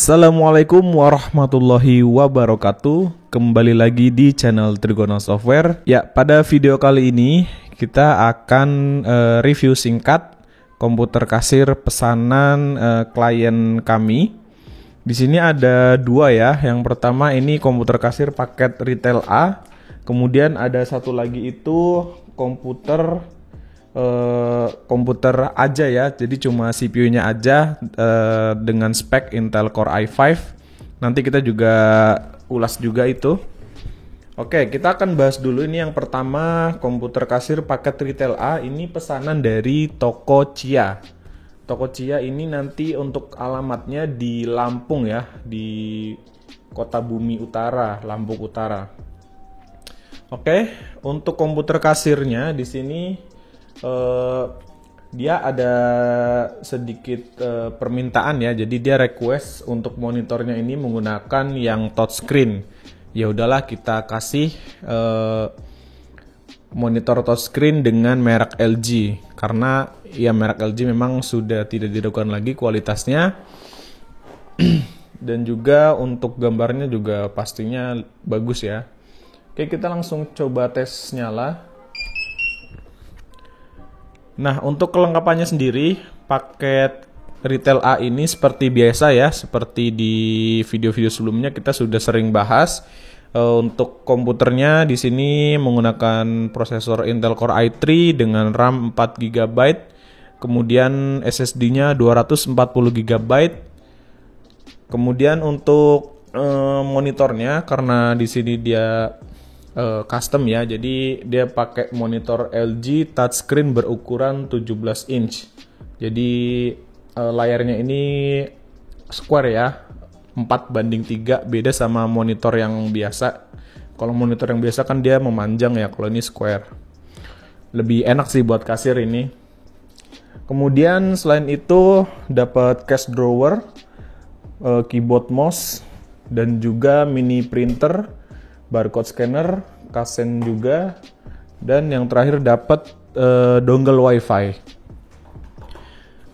Assalamualaikum warahmatullahi wabarakatuh. Kembali lagi di channel Trigona Software. Ya, pada video kali ini kita akan review singkat komputer kasir pesanan klien kami. Di sini ada dua ya. Yang pertama ini komputer kasir paket retail A. Kemudian ada satu lagi itu komputer aja ya, jadi cuma CPU-nya aja dengan spek Intel Core i5. Nanti kita juga ulas juga itu. Oke, kita akan bahas dulu ini yang pertama komputer kasir paket retail A. Ini pesanan dari toko Chia. Toko Chia ini nanti untuk alamatnya di Lampung ya, di Kota Bumi Utara, Lampung Utara. Oke, untuk komputer kasirnya di sini dia ada sedikit permintaan ya, jadi dia request untuk monitornya ini menggunakan yang touchscreen. Ya udahlah, kita kasih monitor touchscreen dengan merek LG karena ya merek LG memang sudah tidak diragukan lagi kualitasnya dan juga untuk gambarnya juga pastinya bagus ya. Oke, kita langsung coba tes nyala. Nah, untuk kelengkapannya sendiri, paket retail A ini seperti biasa ya, seperti di video-video sebelumnya kita sudah sering bahas. Untuk komputernya di sini menggunakan prosesor Intel Core i3 dengan RAM 4 GB, kemudian SSD-nya 240 GB. Kemudian untuk monitornya, karena di sini dia custom ya, jadi dia pakai monitor LG touchscreen berukuran 17 inch. Jadi layarnya ini square ya, 4:3, beda sama monitor yang biasa. Kalau monitor yang biasa kan dia memanjang ya, kalau ini square. Lebih enak sih buat kasir ini. Kemudian selain itu dapat case drawer, keyboard mouse, dan juga mini printer, barcode scanner, kasen juga, dan yang terakhir dapat dongle WiFi.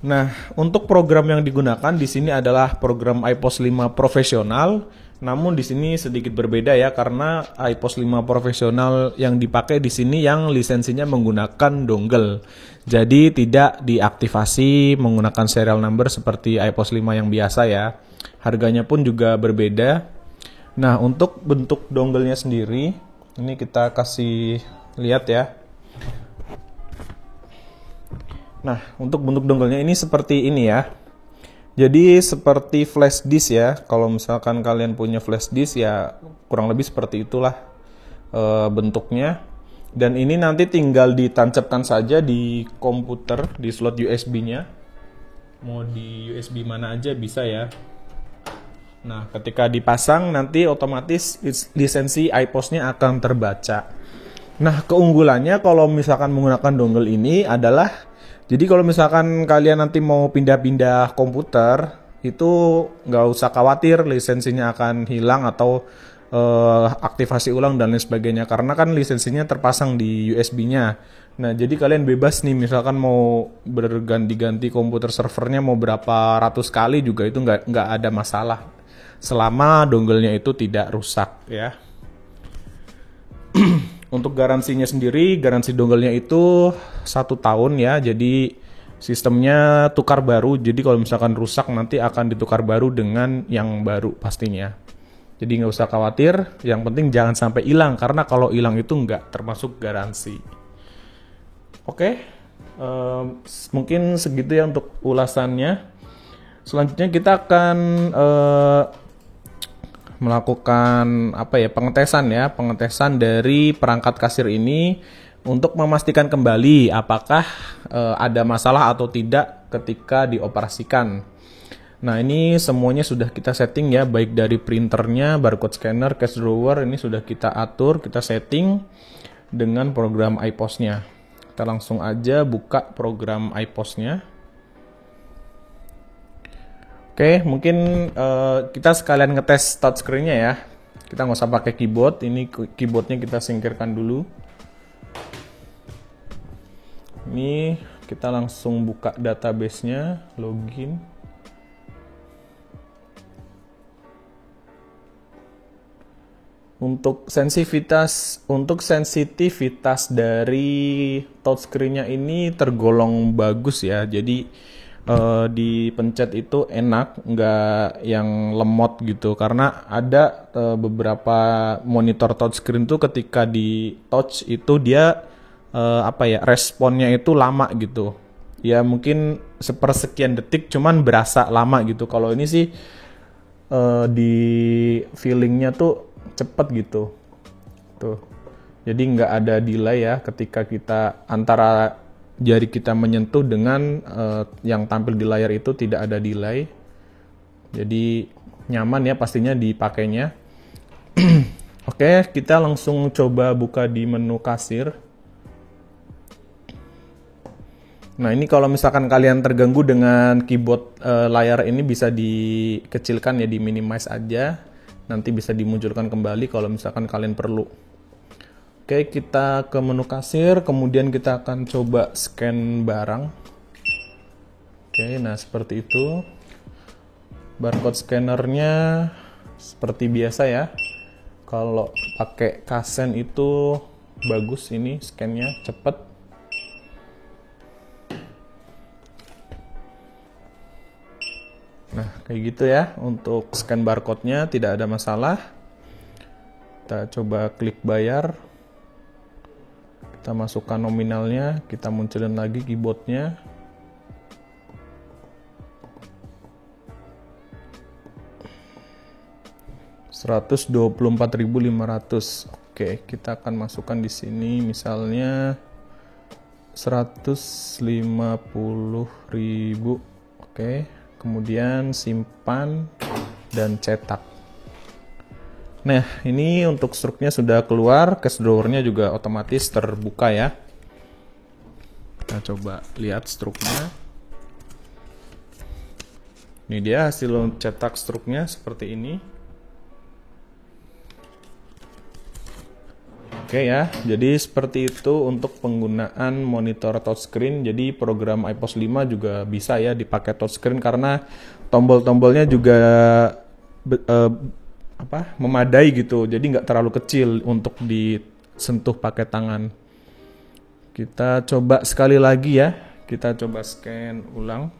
Nah, untuk program yang digunakan di sini adalah program iPOS 5 profesional. Namun di sini sedikit berbeda ya, karena iPOS 5 profesional yang dipakai di sini yang lisensinya menggunakan dongle. Jadi tidak diaktifasi menggunakan serial number seperti iPOS 5 yang biasa ya. Harganya pun juga berbeda. Nah, untuk bentuk dongle-nya sendiri, ini kita kasih lihat ya. Nah, untuk bentuk dongle-nya ini seperti ini ya. Jadi seperti flash disk ya. Kalau misalkan kalian punya flash disk ya kurang lebih seperti itulah bentuknya. Dan ini nanti tinggal ditancapkan saja di komputer, di slot USB-nya. Mau di USB mana aja bisa ya. Nah, ketika dipasang nanti otomatis lisensi iPOS-nya akan terbaca. Nah, keunggulannya kalau misalkan menggunakan dongle ini adalah, jadi kalau misalkan kalian nanti mau pindah-pindah komputer, itu nggak usah khawatir lisensinya akan hilang atau aktivasi ulang dan lain sebagainya, karena kan lisensinya terpasang di USB-nya. Nah, jadi kalian bebas nih, misalkan mau berganti-ganti komputer servernya mau berapa ratus kali juga itu nggak ada masalah, selama dongle-nya itu tidak rusak ya. Untuk garansinya sendiri, garansi dongle-nya itu 1 tahun ya. Jadi sistemnya tukar baru. Jadi kalau misalkan rusak nanti akan ditukar baru dengan yang baru pastinya. Jadi nggak usah khawatir. Yang penting jangan sampai hilang, karena kalau hilang itu nggak termasuk garansi. Oke, mungkin segitu ya untuk ulasannya. Selanjutnya kita akan melakukan pengetesan dari perangkat kasir ini untuk memastikan kembali apakah ada masalah atau tidak ketika dioperasikan. Nah, ini semuanya sudah kita setting ya, baik dari printernya, barcode scanner, case drawer, ini sudah kita atur, kita setting dengan program iPOS-nya. Kita langsung aja buka program iPOS-nya. Oke, mungkin kita sekalian ngetes touchscreen-nya ya. Kita nggak usah pakai keyboard, ini keyboardnya kita singkirkan dulu. Ini kita langsung buka database-nya, login. untuk sensitivitas dari touchscreen-nya ini tergolong bagus ya. Jadi dipencet itu enak, nggak yang lemot gitu. Karena ada beberapa monitor touchscreen tuh ketika di touch itu dia responnya itu lama gitu. Ya mungkin sepersekian detik, cuman berasa lama gitu. Kalau ini sih di feelingnya tuh cepet gitu tuh, jadi nggak ada delay ya ketika kita antara jari kita menyentuh dengan yang tampil di layar itu tidak ada delay, jadi nyaman ya pastinya dipakainya. Oke, kita langsung coba buka di menu kasir. Nah, ini kalau misalkan kalian terganggu dengan keyboard layar ini bisa dikecilkan ya, di minimize aja. Nanti bisa dimunculkan kembali kalau misalkan kalian perlu. Oke, kita ke menu kasir, kemudian kita akan coba scan barang. Oke, nah seperti itu. Barcode scannernya seperti biasa ya. Kalau pakai Kasen itu bagus, ini scan-nya cepet. Nah, kayak gitu ya, untuk scan barcode-nya tidak ada masalah. Kita coba klik bayar. Kita masukkan nominalnya, kita munculin lagi keyboard-nya. Rp124.500. Oke, kita akan masukkan di sini misalnya 150.000. Oke. Kemudian simpan dan cetak. Nah, ini untuk struknya sudah keluar, cash drawer-nya juga otomatis terbuka ya. Kita coba lihat struknya. Ini dia hasil cetak struknya seperti ini. Oke ya, jadi seperti itu untuk penggunaan monitor touchscreen. Jadi program iPOS 5 juga bisa ya dipakai touchscreen karena tombol-tombolnya juga memadai gitu. Jadi nggak terlalu kecil untuk disentuh pakai tangan. Kita coba sekali lagi ya. Kita coba scan ulang.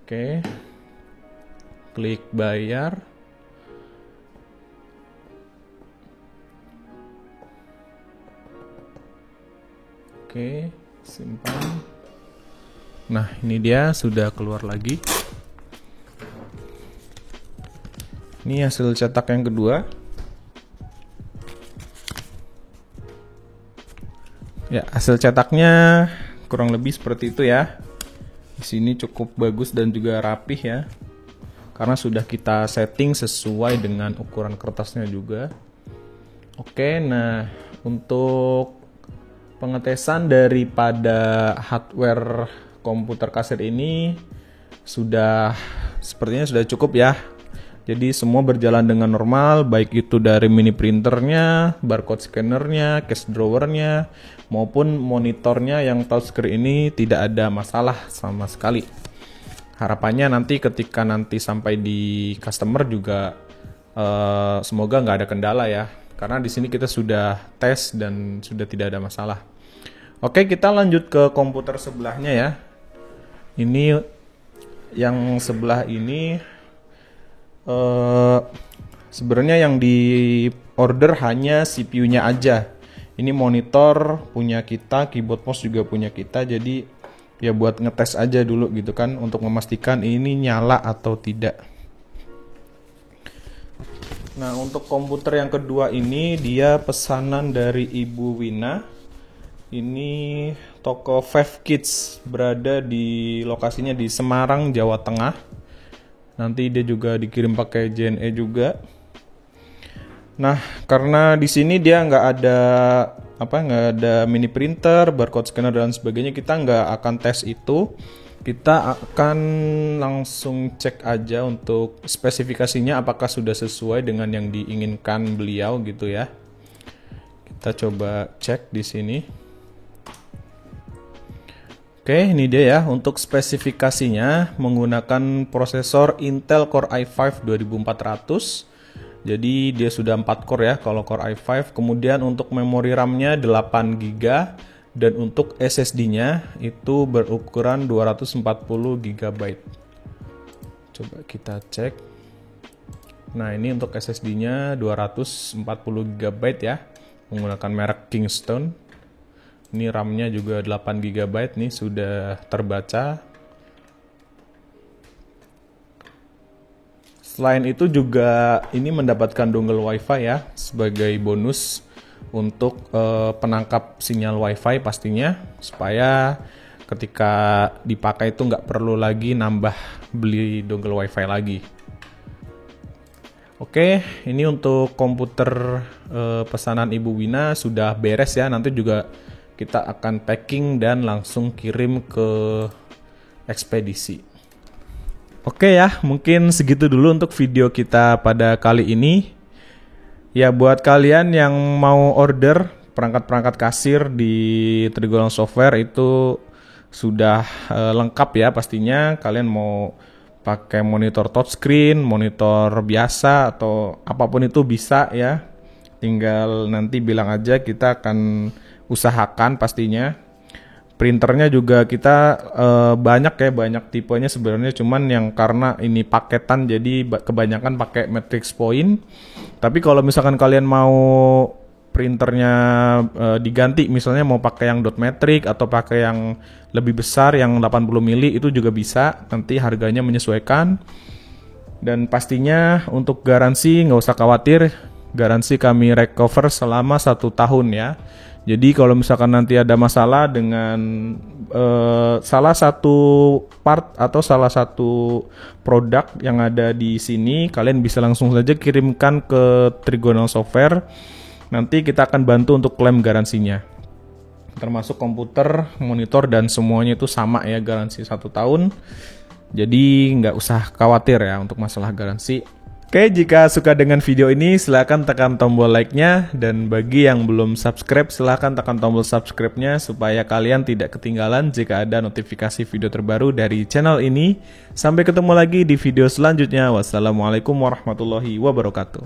Oke. Klik bayar. Oke, simpan. Nah, ini dia sudah keluar lagi. Ini hasil cetak yang kedua. Ya, hasil cetaknya kurang lebih seperti itu ya. Di sini cukup bagus dan juga rapih ya. Karena sudah kita setting sesuai dengan ukuran kertasnya juga. Oke, nah untuk pengetesan daripada hardware komputer kasir ini sepertinya sudah cukup ya. Jadi semua berjalan dengan normal, baik itu dari mini printernya, barcode scannernya, cash drawernya, maupun monitornya yang touchscreen ini tidak ada masalah sama sekali. Harapannya nanti ketika sampai di customer juga semoga nggak ada kendala ya. Karena di sini kita sudah tes dan sudah tidak ada masalah. Oke, kita lanjut ke komputer sebelahnya ya. Ini yang sebelah ini sebenarnya yang di order hanya CPU-nya aja. Ini monitor punya kita, keyboard mouse juga punya kita. Jadi ya buat ngetes aja dulu gitu kan, untuk memastikan ini nyala atau tidak. Nah, untuk komputer yang kedua ini dia pesanan dari Ibu Wina. Ini toko Five Kids, berada di lokasinya di Semarang, Jawa Tengah. Nanti dia juga dikirim pakai JNE juga. Nah, karena di sini dia nggak ada mini printer, barcode scanner dan sebagainya, kita nggak akan tes itu. Kita akan langsung cek aja untuk spesifikasinya apakah sudah sesuai dengan yang diinginkan beliau gitu ya. Kita coba cek di sini. Oke, ini dia ya untuk spesifikasinya, menggunakan prosesor Intel Core i5 2400 Jadi dia sudah 4 core ya kalau Core i5. Kemudian untuk memori RAM-nya 8 GB dan untuk SSD-nya itu berukuran 240 GB. Coba kita cek. Nah, ini untuk SSD-nya 240 GB ya, menggunakan merek Kingston. Ini RAM-nya juga 8 GB nih, sudah terbaca. Selain itu juga ini mendapatkan dongle WiFi ya sebagai bonus untuk penangkap sinyal WiFi pastinya, supaya ketika dipakai itu nggak perlu lagi nambah beli dongle WiFi lagi. Oke, ini untuk komputer pesanan Ibu Wina sudah beres ya. Nanti juga kita akan packing dan langsung kirim ke ekspedisi. Oke ya, mungkin segitu dulu untuk video kita pada kali ini. Ya, buat kalian yang mau order perangkat-perangkat kasir di Trigona Software itu sudah lengkap ya pastinya. Kalian mau pakai monitor touchscreen, monitor biasa, atau apapun itu bisa ya. Tinggal nanti bilang aja, kita akan usahakan pastinya. Printernya juga kita banyak tipenya sebenarnya, cuman yang karena ini paketan jadi kebanyakan pakai matrix point. Tapi kalau misalkan kalian mau printernya diganti, misalnya mau pakai yang dot matrix atau pakai yang lebih besar yang 80 mili, itu juga bisa, nanti harganya menyesuaikan. Dan pastinya untuk garansi nggak usah khawatir, garansi kami recover selama 1 tahun ya. Jadi kalau misalkan nanti ada masalah dengan salah satu part atau salah satu produk yang ada di sini, kalian bisa langsung saja kirimkan ke Trigona Software. Nanti kita akan bantu untuk klaim garansinya. Termasuk komputer, monitor, dan semuanya itu sama ya, garansi 1 tahun. Jadi nggak usah khawatir ya untuk masalah garansi. Oke, jika suka dengan video ini silahkan tekan tombol like-nya, dan bagi yang belum subscribe silahkan tekan tombol subscribe-nya supaya kalian tidak ketinggalan jika ada notifikasi video terbaru dari channel ini. Sampai ketemu lagi di video selanjutnya. Wassalamualaikum warahmatullahi wabarakatuh.